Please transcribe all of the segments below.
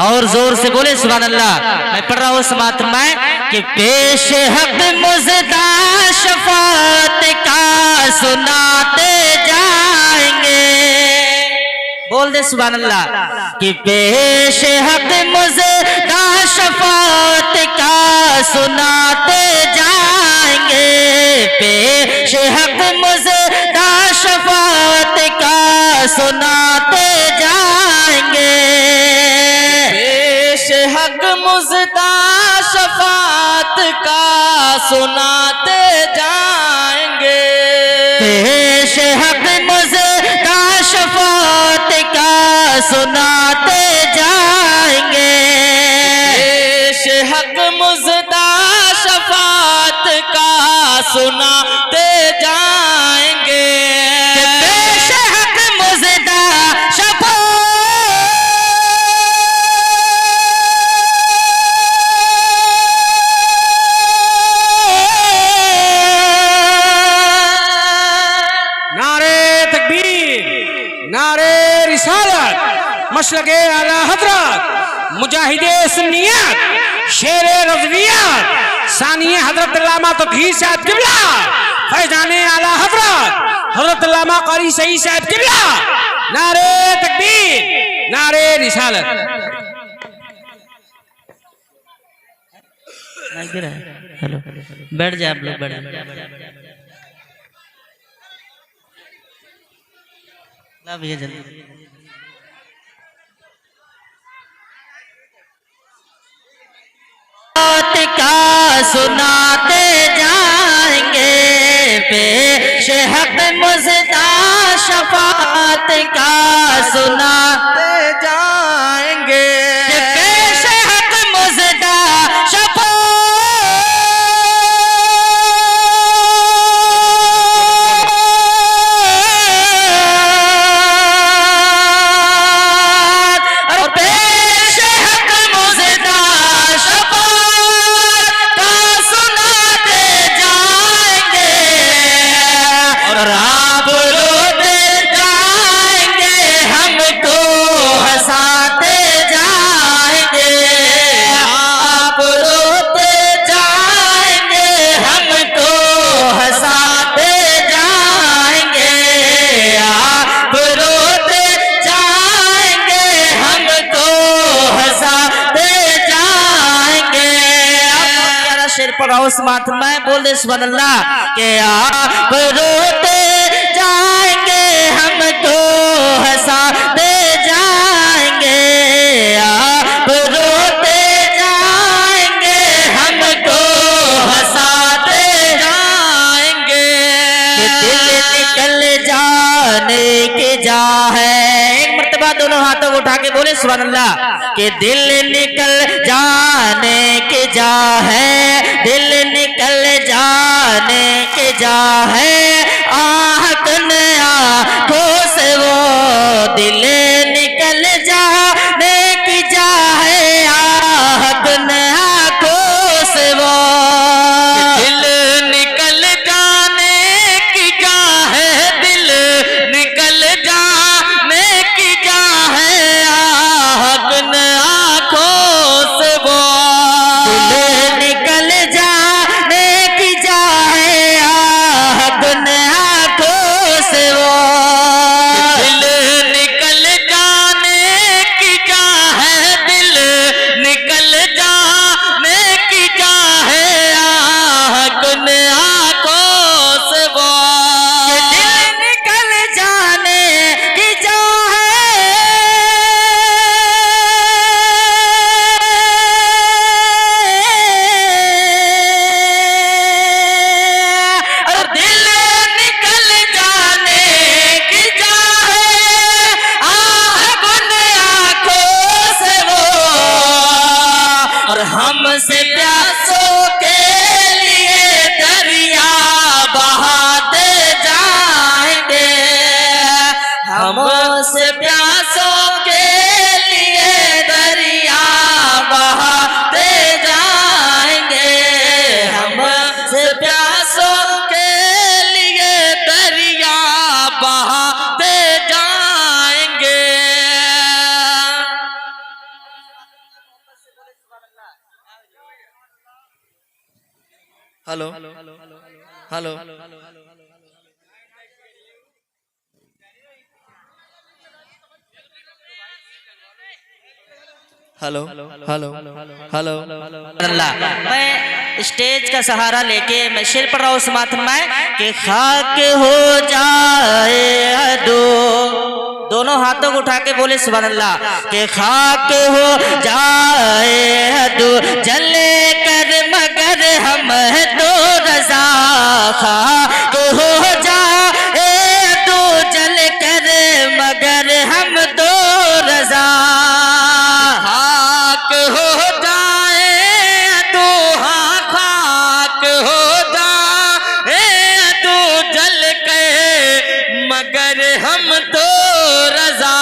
और जोर से बोले सुभान अल्लाह। मैं पढ़ रहा हूँ उस मात्र में कि पेश हक मुज़दा शफात का सुनाते जाएंगे। बोल दे सुभान अल्लाह कि पेश हक मुज़दा शफात का सुनाते जाएंगे। पेश हक मुज़दा शफात का सुनाते जाएंगे। पेश हक मुज़दा शफात का सुनाते जाएंगे। पेश हक मुज़दा शफात का सुनाते जाएंगे। पेश हक मुज़दा शफात का सुनाते जाएंगे। पेश हक मुज़दा नारे रिसालत, मसलके आला हजरत, मुजाहिदे सुन्नियत, शेरे रज़वियत, सानिए हजरत अल्लामा तौहीद साहब किबला, फैज़ाने आला हजरत, हजरत अल्लामा क़ारी सईद साहब किबला। नारे तकबीर, नारे रिसालत। हेलो बैठ जाए आप लोग, बैठ जाए। भैया जल्दी का सुनाते जाएंगे। पेश हक मुज़दा शफात का सुनाते जाएंगे। पेश हक मुज़दा उस बात में बोल दे सुभान अल्लाह के आप रोते जाएंगे हमको हंसाते जाएंगे। आप रोते जाएंगे हमको हंसाते जाएंगे। दिल निकल जाने के जा है। एक मर्तबा दोनों हाथों को उठा के बोले सुभान अल्लाह कि दिल निकल जाने के जा है। दिल निकल जाने के जा है। आहकन आँखों से वो दिल निकल जाने की जा है। आहकन आँखों से वो दिल निकल जाने की जा है। दिल निकल जाने की जा है। आहकन आँखों से वो दिल निकल जाने की जा है। आहकन आँखों से वो दिल निकल जाने की जा है। दिल निकल जाने की जा है। आहकन आँखों से वो दिल निकल जाने की जा है। और दिल निकल जाने की जा है। आहकन आँखों से वो और हमसे प्यासों के लिए दरिया बहाते जाएंगे। हमसे प्यासों के लिए दरिया बहाते जाएंगे। हमसे प्यासों के लिए दरिया बहाते जाएंगे। Hello hello hello hello hello Allah, मैं स्टेज का सहारा लेके मैं शेर पढ़ रहा हूँ उस मातम में कि खाक हो जाए दोनों हाथों को उठा के बोले सुभान अल्लाह कि खाक हो जाए जले कर मगर हम तो रजा खाक हो जाए जल कर मगर हम तो रजा खाक हो जाए तू हाँ खाक हो जाए तू जल के मगर हम तो रजा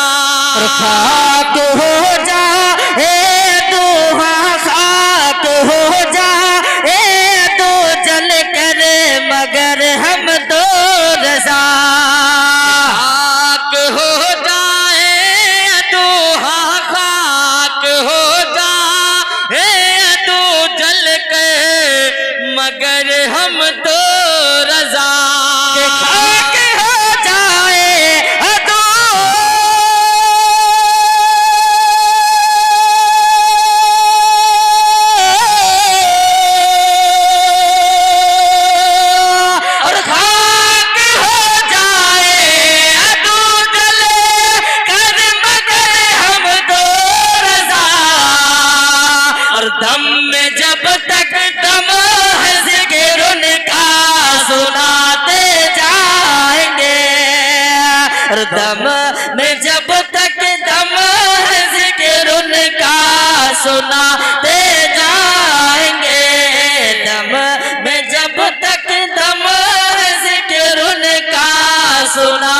खाक हो जाए तू हाँ खाक हो जाए तू जल कर मगर हम तो रजा खाक हो जाए तू हाँ खाक हो जाए तू जल के मगर हम तो रजा खाक हो जाए तू और खाक हो जाए तू जल कर मगर हम तो रजा और दम में जब तक दम है जिक्र उनका सुनाते जाएंगे और दम में जब तक दम है जिक्र उनका सुनाते जाएंगे दम में जब तक दम है जिक्र उनका सुना